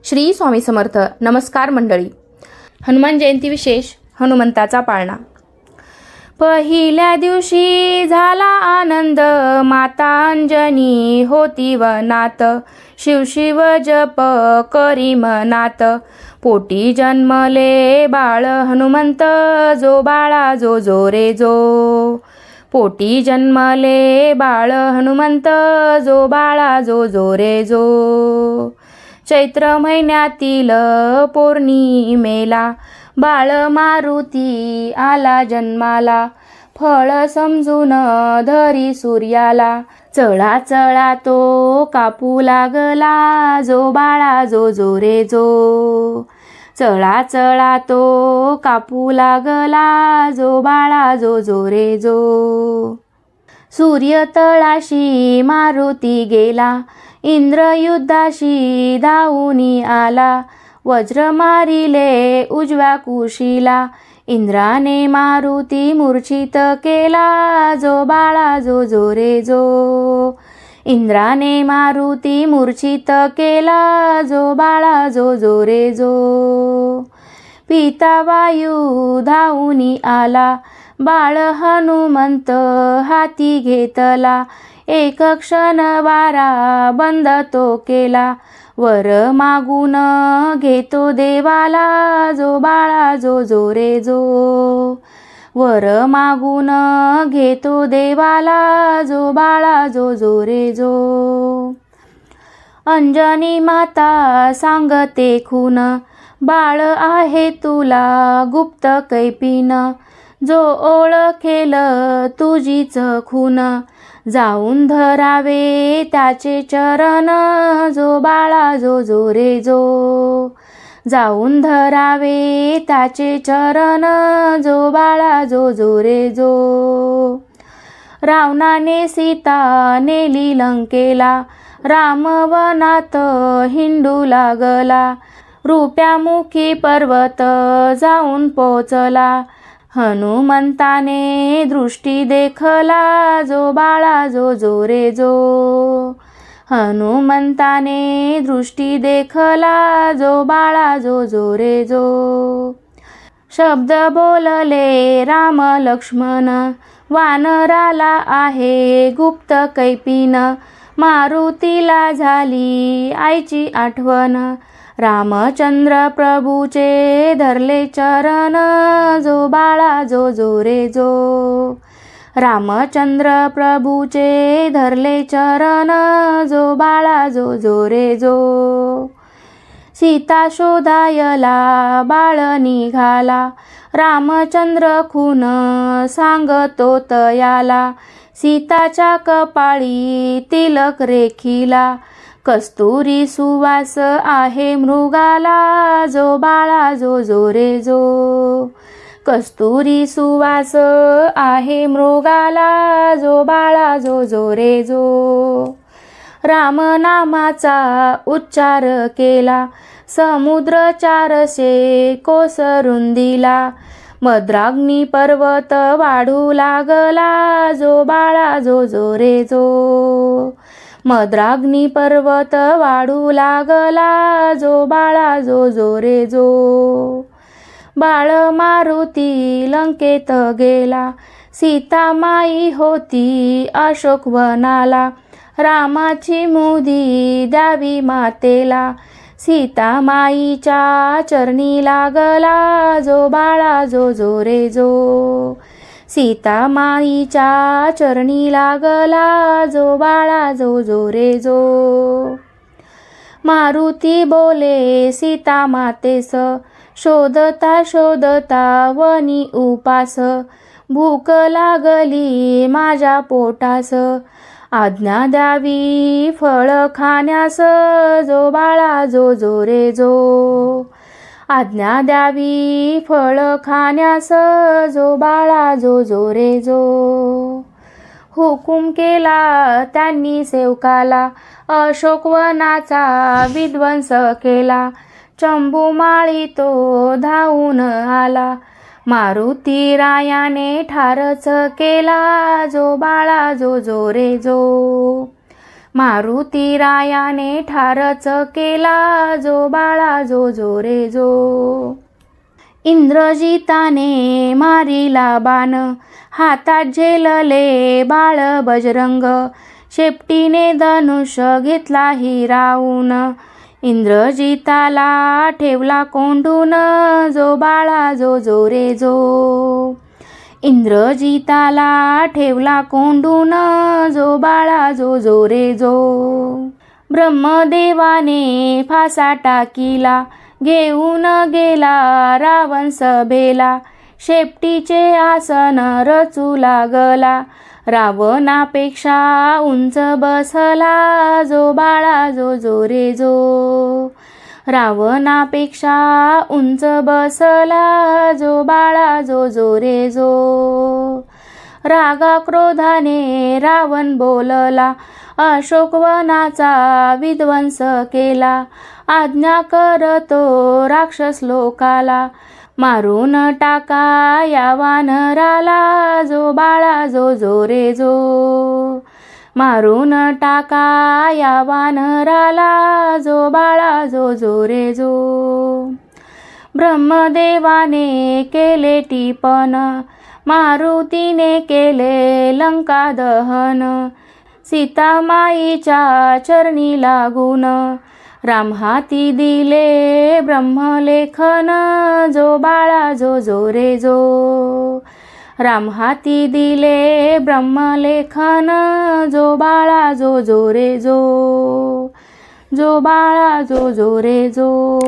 श्री स्वामी समर्थ. नमस्कार मंडळी. हनुमान जयंती विशेष हनुमंताचा पाळणा. पहिल्या दिवशी झाला आनंद, माता अंजनी होती वनात. शिव शिव जप करी मनात, पोटी जन्मले बाळ हनुमंत. जो बाळा जो जो रे जो, पोटी जन्मले बाळ हनुमंत. जो बाळा जो जो रे जो. चैत्र महिन्यातील पौर्णिमेला बाळ मारुती आला जन्माला. फळ समजून धरी सूर्याला, चळा चळा तो कापू लागला. जो बाळा जो जो रे जो, चळा चळा तो कापू लागला. जो बाळा जो जो रे जो. सूर्य तळाशी मारुती गेला, इंद्र युद्धाशी धावूनी आला. वज्र मारिले उजव्या कुशीला, इंद्राने मारुती मूर्छित केला. जो बाळा जो जो रे जो, इंद्राने मारुती मूर्छित केला. जो बाळा जो जो रे जो. पिता वायू धावूनी आला, बाळ हनुमंत हाती घेतला. एक क्षण वारा बंद तो केला, वर मागून घेतो देवाला. जो बाळा जो जो रे जो, वर मागून घेतो देवाला. जो बाळा जो जो रे जो. अंजनी माता सांगते खून, बाळ आहे तुला गुप्त कैपीन. जो ओळखेल तुझीच खून, जाऊन धरावे त्याचे चरण. जो बाळा जो जो रे जो, जाऊन धरावे त्याचे चरण. जो बाळा जो जो रे जो. रावणाने सीता नेली लंकेला, राम वनात हिंडू लागला. रुप्यामुखी पर्वत जाऊन पोचला, हनुमंताने दृष्टी देखला. जो बाळा जो जो रे जो, हनुमंताने दृष्टी देखला. जो बाळा जो जो रे जो. शब्द बोलले राम लक्ष्मण, वानराला आहे गुप्त कैपीन. मारुतीला झाली आईची आठवण, रामचंद्र प्रभूचे धरले चरण. जो बाळा जो जो रे जो, रामचंद्र प्रभूचे धरले चरण. जो बाळा जो जो रे जो. सीता शोधायला बाळ निघाला, रामचंद्र खून सांगतो तयाला. सीताच्या कपाळी तिलक रेखिला, कस्तुरी सुवास आहे मृगाला. जो बाळा जो जो रे जो, कस्तुरी सुवास आहे मृगाला. जो बाळा जो जो रे जो. रामनामाचा उच्चार केला, समुद्र 400 कोस रुंदीला. मद्राग्नी पर्वत वाढू लागला. जो बाळा जो जो रे जो, मद्राग्नी पर्वत वाढू लागला. जो बाळा जो जो रे जो. बाळ मारुती लंकेत गेला, सीता माई होती अशोक वनाला. रामाची मुदी द्यावी मातेला, सीता माईच्या चरणी लागला. जो बाळा जो जो रे जो, सीता माईच्या चरणी लागला. जो बाळा जो जो रे जो. मारुती बोले सीता मातेस, शोधता शोधता वनी उपास. भूक लागली माझ्या पोटास, आज्ञा द्यावी फळ खाण्यास. जो बाळा जो जो रे जो, आज्ञा द्यावी फळ खाण्यास. जो बाळा जो जो रे जो. हुकूम केला त्यांनी सेवकाला, अशोकवनाचा विध्वंस केला. चंबुमाळी तो धावून आला, मारुती रायाने ठारच केला. जो बाळा जो जो रे जो. मारुती रायाने ठारच केला, जो बाळा जो जो रे जो. इंद्रजिताने मारिला बाण, हातात झेलले बाळ बजरंग. शेपटीने धनुष्य घेतला हिरावून, इंद्रजिताला ठेवला कोंडून, जो बाळा जो जो रे जो. इंद्रजिताला ठेवला कोंडून, जो बाळा जो जो रे जो. ब्रह्मदेवाने फासा टाकीला, घेऊन गेला रावण सभेला. शेपटीचे आसन रचू लागला, रावणापेक्षा उंच बसला, जो बाळा जो जो रे जो. रावणापेक्षा उंच बसला, जो बाळा जो जो रे जो. रागा क्रोधाने रावण बोलला, अशोकवनाचा विध्वंस केला. आज्ञा करतो राक्षस लोकाला, मारून टाका या वानराला, जो बाळा जो जो रे जो. मारून टाका या वानराला, जो बाळा जो जो रे जो. ब्रह्मदेवाने केले टिपण, मारुतीने केले लंका दहन. सीतामाईच्या चरणी लागून, राम हाती दिले ब्रह्मलेखन, जो बाळा जो जो रे जो. राम हाती दिले ब्रह्मलेखन, जो बाळा जो जो रे जो. जो बाळा जो जो रे जो.